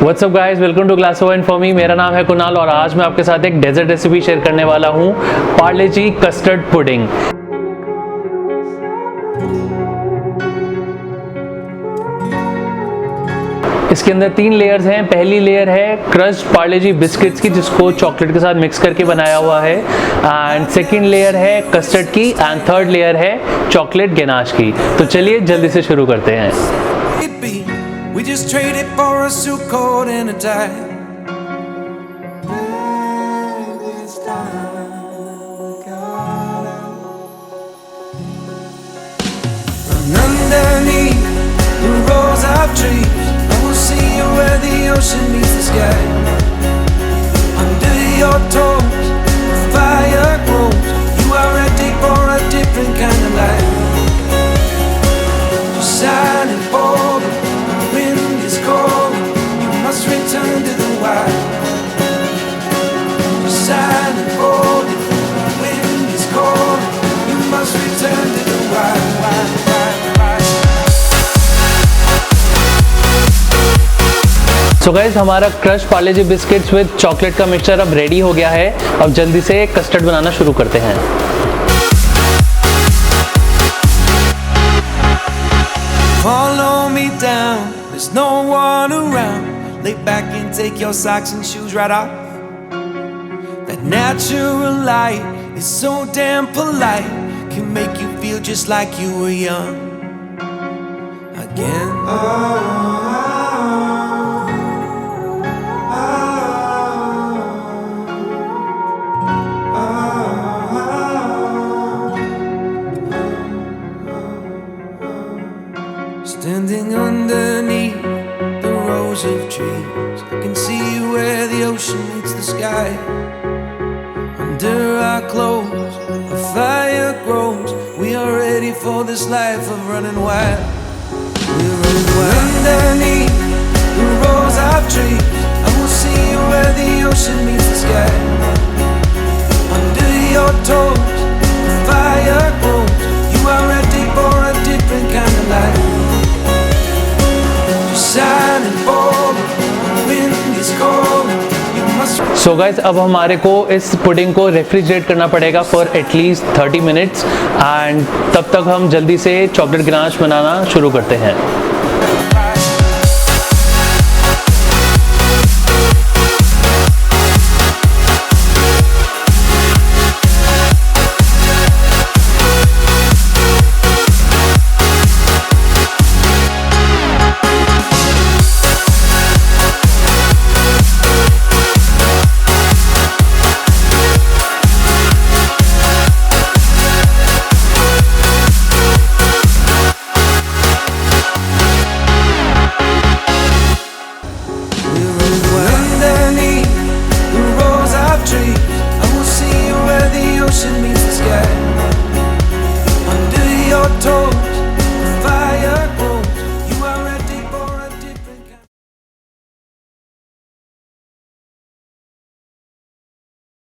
What's up guys, welcome to class one for me. मेरा नाम है कुणाल और आज मैं आपके साथ एक डेजर्ट रेसिपी शेयर करने वाला हूँ, पार्ले जी कस्टर्ड पुडिंग। इसके अंदर 3 लेयर्स हैं। पहली लेयर है क्रश्ड पार्ले जी बिस्किट्स की, जिसको चॉकलेट के साथ मिक्स करके बनाया हुआ है। एंड सेकंड लेयर है कस्टर्ड की एंड थर्ड लेयर है चॉकलेट गनाश की। तो चलिए जल्दी से शुरू करते हैं। We just traded for a suit coat and a tie. And underneath the rows of trees, I will see you where the ocean meets the sky. Under your toes, the fire grows. You are ready for a different kind of life. Just shining forward. Wind is calling, you must return to the wild. Just silent golden, wind is calling, you must return to the wild, wild, wild, wild. So guys, हमारा crush Parle G biscuits with chocolate का mixture अब ready हो गया है। अब जल्दी से custard बनाना शुरू करते हैं। Follow me down, there's no one around. Lay back and take your socks and shoes right off. That natural light is so damn polite, can make you feel just like you were young again. Standing underneath the rows of trees, I can see where the ocean meets the sky. Under our clothes, a fire grows. We are ready for this life of running wild. We're running wild. Underneath the rows of trees, I will see you where the ocean meets the sky. Under your toes, the fire grows. You are ready for a different kind of life. So guys, अब हमारे को इस pudding को refrigerate करना पड़ेगा for at least 30 minutes and तब तक हम जल्दी से चॉकलेट गनाश बनाना शुरू करते हैं।